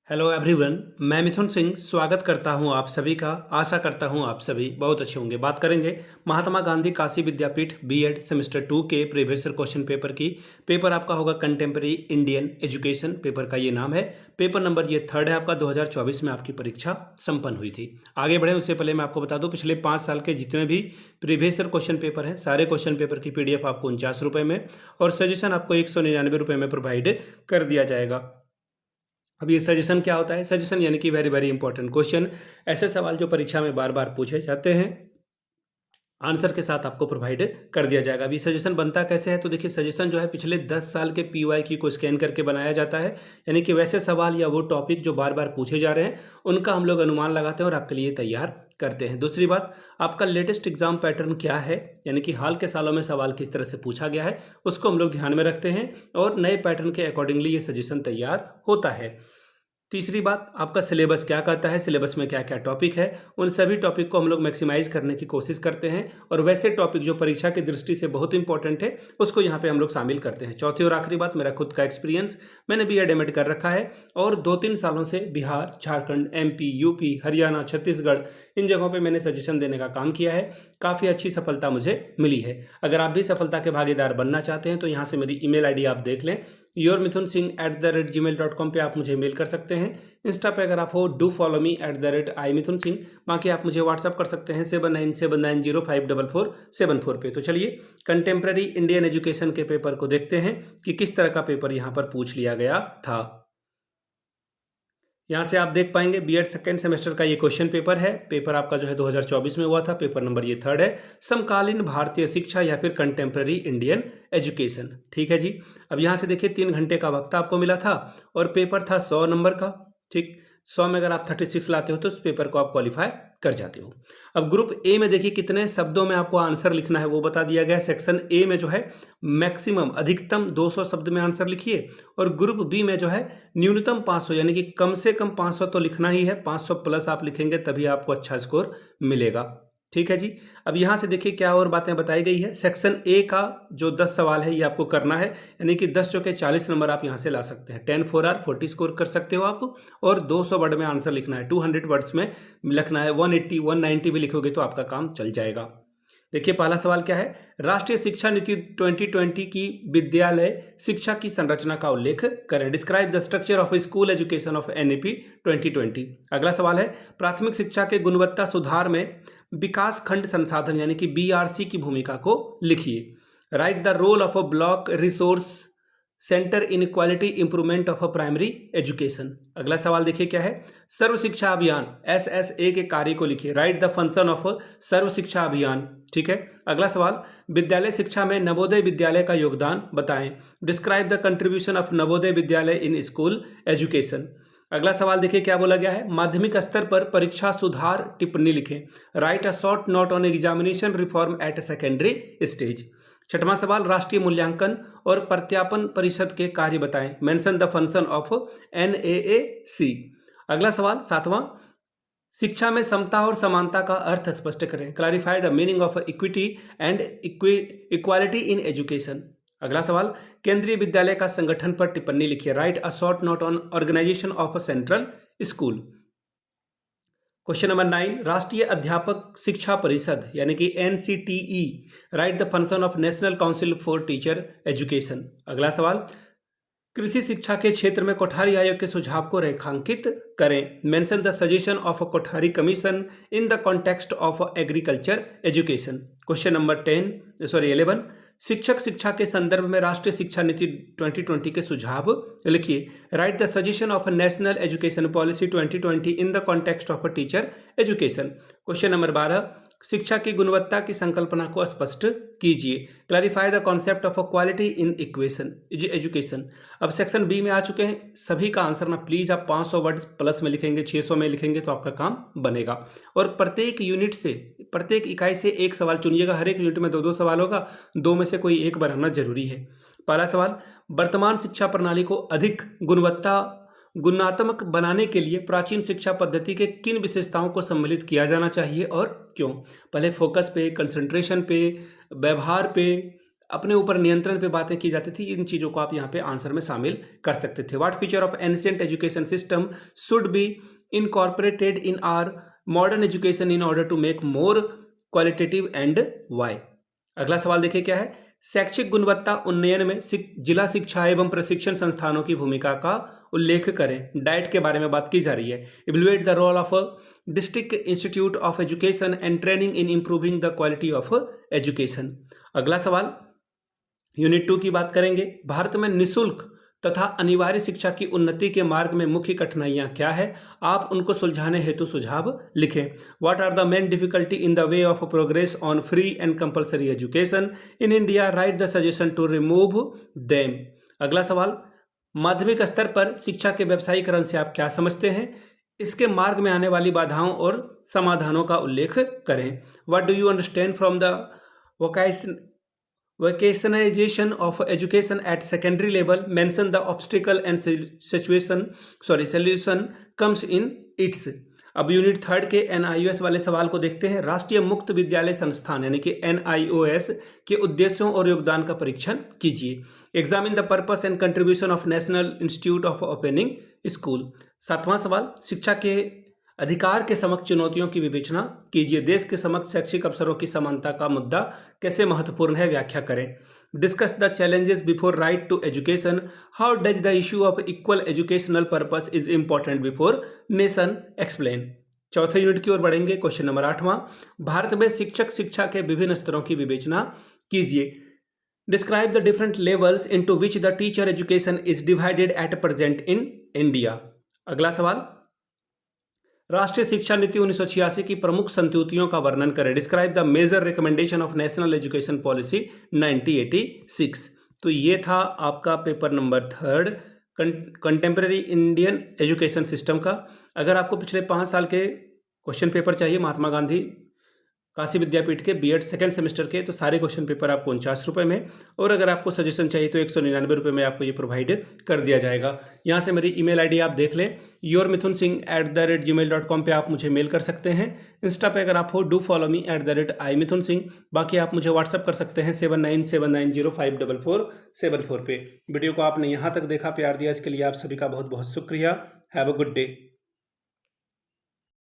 Hello everyone, मैं मिथुन सिंह स्वागत करता हूं आप सभी का। आशा करता हूं आप सभी बहुत अच्छे होंगे। बात करेंगे महात्मा गांधी काशी विद्यापीठ बीएड सेमेस्टर 2 के प्रीवियस ईयर क्वेश्चन पेपर की। पेपर आपका होगा कंटेम्प्रेरी इंडियन एजुकेशन, पेपर का ये नाम है। पेपर नंबर ये 3rd है आपका। 2024 में आपकी परीक्षा संपन्न हुई थी। आगे बढ़े उससे पहले मैं आपको बता दूं, पिछले 5 साल के जितने भी प्रीवियस ईयर क्वेश्चन पेपर हैं, सारे क्वेश्चन पेपर की PDF आपको 49 रुपये में और सजेशन आपको 199 रुपये में प्रोवाइड कर दिया जाएगा। अब ये सजेशन क्या होता है? सजेशन यानी कि वेरी वेरी इंपॉर्टेंट क्वेश्चन, ऐसे सवाल जो परीक्षा में बार बार पूछे जाते हैं, आंसर के साथ आपको प्रोवाइड कर दिया जाएगा। अभी सजेशन बनता कैसे है? तो देखिए, सजेशन जो है पिछले 10 साल के PYQ को स्कैन करके बनाया जाता है। यानी कि वैसे सवाल या वो टॉपिक जो बार बार पूछे जा रहे हैं, उनका हम लोग अनुमान लगाते हैं और आपके लिए तैयार करते हैं। दूसरी बात, आपका लेटेस्ट एग्जाम पैटर्न क्या है, यानी कि हाल के सालों में सवाल किस तरह से पूछा गया है, उसको हम लोग ध्यान में रखते हैं और नए पैटर्न के अकॉर्डिंगली ये सजेशन तैयार होता है। तीसरी बात, आपका सिलेबस क्या कहता है, सिलेबस में क्या क्या टॉपिक है, उन सभी टॉपिक को हम लोग मैक्सिमाइज करने की कोशिश करते हैं और वैसे टॉपिक जो परीक्षा की दृष्टि से बहुत इंपॉर्टेंट है उसको यहाँ पे हम लोग शामिल करते हैं। चौथी और आखिरी बात, मेरा खुद का एक्सपीरियंस, मैंने BEd MAd कर रखा है और 2-3 सालों से बिहार, झारखंड, MP, UP, हरियाणा, छत्तीसगढ़, इन जगहों पर मैंने सजेशन देने का काम किया है। काफ़ी अच्छी सफलता मुझे मिली है। अगर आप भी सफलता के भागीदार बनना चाहते हैं तो यहाँ से मेरी email ID आप देख लें, yourmithunsingh@gmail.com पे आप मुझे मेल कर सकते हैं। इंस्टा पे अगर आप हो, डू फॉलो मी @imithunsingh। बाकी आप मुझे व्हाट्सअप कर सकते हैं 7979054474 पे। तो चलिए कंटेम्प्रेरी इंडियन एजुकेशन के पेपर को देखते हैं कि किस तरह का पेपर यहाँ पर पूछ लिया गया था। यहाँ से आप देख पाएंगे BEd सेकेंड सेमेस्टर का ये क्वेश्चन पेपर है। पेपर आपका जो है 2024 में हुआ था। पेपर नंबर ये 3rd है, समकालीन भारतीय शिक्षा या फिर कंटेम्प्रेरी इंडियन एजुकेशन। ठीक है जी। अब यहाँ से देखिए 3 घंटे का वक्त आपको मिला था और पेपर था 100 नंबर का। ठीक, 100 में अगर आप 36 लाते हो तो उस पेपर को आप क्वालिफाई कर जाते हो। अब ग्रुप ए में देखिए कितने शब्दों में आपको आंसर लिखना है वो बता दिया गया है। सेक्शन ए में जो है मैक्सिमम अधिकतम 200 शब्द में आंसर लिखिए और ग्रुप बी में जो है न्यूनतम 500, यानी कि कम से कम 500 तो लिखना ही है। 500 प्लस आप लिखेंगे तभी आपको अच्छा स्कोर मिलेगा। ठीक है जी। अब यहाँ से देखिए क्या और बातें बताई गई है। सेक्शन ए का जो 10 सवाल है ये आपको करना है, यानी कि 10 चौके 40 नंबर आप यहाँ से ला सकते हैं। 10 4 आर 40 स्कोर कर सकते हो आप और 200 वर्ड में आंसर लिखना है, 200 वर्ड्स में लिखना है। 180 190 भी लिखोगे तो आपका काम चल जाएगा। देखिए पहला सवाल क्या है, राष्ट्रीय शिक्षा नीति 2020 की विद्यालय शिक्षा की संरचना का उल्लेख करें। Describe the structure of school education of NEP 2020। अगला सवाल है, प्राथमिक शिक्षा के गुणवत्ता सुधार में विकास खंड संसाधन यानी कि BRC की भूमिका को लिखिए। Write the role of a block resource centre in quality improvement of a primary education. अगला सवाल देखिए क्या है, सर्व शिक्षा अभियान SSA के कार्य को लिखिए। राइट द फंक्शन ऑफ सर्व शिक्षा अभियान। ठीक है। अगला सवाल, विद्यालय शिक्षा में नवोदय विद्यालय का योगदान बताएं। Describe the contribution of Navodaya Vidyalaya in school education. अगला सवाल देखिए क्या बोला गया है, माध्यमिक स्तर पर परीक्षा सुधार टिप्पणी लिखें। Write a short note on examination reform at secondary stage. छठवां सवाल, राष्ट्रीय मूल्यांकन और प्रत्यापन परिषद के कार्य बताएं। Mention the function of NAAC। अगला सवाल सातवां, शिक्षा में समता और समानता का अर्थ स्पष्ट करें। Clarify the meaning of equity and equality in education. अगला सवाल, केंद्रीय विद्यालय का संगठन पर टिप्पणी लिखिए। Write a short note on organisation of a central school. Question number 9, राष्ट्रीय अध्यापक शिक्षा परिषद यानी कि NCTE। Write the function of national council for teacher education. अगला सवाल, कृषि शिक्षा के क्षेत्र में कोठारी आयोग के सुझाव को रेखांकित करें। Mention the suggestion of a Kothari commission in the context of agriculture education. Question number 11, शिक्षक शिक्षा के संदर्भ में राष्ट्रीय शिक्षा नीति 2020 के सुझाव लिखिए। Write the suggestion of national education policy 2020 in the context of teacher education. Question number 12, शिक्षा की गुणवत्ता की संकल्पना को स्पष्ट कीजिए। Clarify the concept of quality in equation education. अब सेक्शन बी में आ चुके हैं। सभी का आंसर ना प्लीज आप 500 वर्ड प्लस में लिखेंगे, 600 में लिखेंगे तो आपका काम बनेगा। और प्रत्येक यूनिट से, प्रत्येक इकाई से एक सवाल चुनिएगा। हर एक यूनिट में 2-2 सवाल होगा, 2 में से कोई एक बनाना जरूरी है। पहला सवाल, वर्तमान शिक्षा प्रणाली को अधिक गुणात्मक बनाने के लिए प्राचीन शिक्षा पद्धति के किन विशेषताओं को सम्मिलित किया जाना चाहिए और क्यों? पहले फोकस पे, कंसंट्रेशन पे, व्यवहार पे, अपने ऊपर नियंत्रण पे बातें की जाती थी, इन चीज़ों को आप यहाँ पे आंसर में शामिल कर सकते थे। What feature of ancient education system should be incorporated in our modern education in order to make more qualitative and why. अगला सवाल देखिए क्या है, शैक्षिक गुणवत्ता उन्नयन में जिला शिक्षा एवं प्रशिक्षण संस्थानों की भूमिका का उल्लेख करें। डाइट के बारे में बात की जा रही है। Evaluate the role of district institute of education and training in improving the quality of education. अगला सवाल यूनिट 2 की बात करेंगे। भारत में निःशुल्क तथा अनिवार्य शिक्षा की उन्नति के मार्ग में मुख्य कठिनाइयां क्या है, आप उनको सुलझाने हेतु सुझाव लिखें। What are the main difficulty in the way of progress on free and compulsory education in India, write the suggestion to remove them. अगला सवाल, माध्यमिक स्तर पर शिक्षा के व्यावसायीकरण से आप क्या समझते हैं, इसके मार्ग में आने वाली बाधाओं और समाधानों का उल्लेख करें। What do you understand from the vocationalization of education at secondary level, mention the obstacle and solution comes in its। अब यूनिट 3 के NIOS वाले सवाल को देखते हैं। राष्ट्रीय मुक्त विद्यालय संस्थान यानी कि NIOS के उद्देश्यों और योगदान का परीक्षण कीजिए। Examine the purpose and contribution of National Institute of Opening School. 7वां सवाल, शिक्षा के अधिकार के समक्ष चुनौतियों की विवेचना कीजिए। देश के समक्ष शैक्षिक अवसरों की समानता का मुद्दा कैसे महत्वपूर्ण है, व्याख्या करें। Discuss the challenges before right to education, how does the issue of equal educational purpose is important before nation, explain. चौथे यूनिट की ओर बढ़ेंगे। क्वेश्चन नंबर 8वां, भारत में शिक्षक शिक्षा के विभिन्न स्तरों की विवेचना कीजिए। Describe the different levels into which the teacher education is divided at present in India. अगला सवाल, राष्ट्रीय शिक्षा नीति 1986 की प्रमुख संतुतियों का वर्णन करें। Describe the major recommendation of national education policy 1986। तो ये था आपका paper number 3 contemporary Indian education system का। अगर आपको पिछले 5 साल के क्वेश्चन पेपर चाहिए महात्मा गांधी काशी विद्यापीठ के बीएड सेकेंड सेमेस्टर के, तो सारे क्वेश्चन पेपर आपको 49 रुपये में, और अगर आपको सजेशन चाहिए तो 199 रुपये में आपको ये प्रोवाइड कर दिया जाएगा। यहाँ से मेरी ईमेल आईडी आप देख लें, yourmithunsingh@gmail.com पे आप मुझे मेल कर सकते हैं। इंस्टा पे अगर आप हो डू फॉलो मी @imithunsingh। बाकी आप मुझे व्हाट्सअप कर सकते हैं 7979054474 पे। वीडियो को आपने यहाँ तक देखा, प्यार दिया, इसके लिए आप सभी का बहुत बहुत शुक्रिया। Have a good day.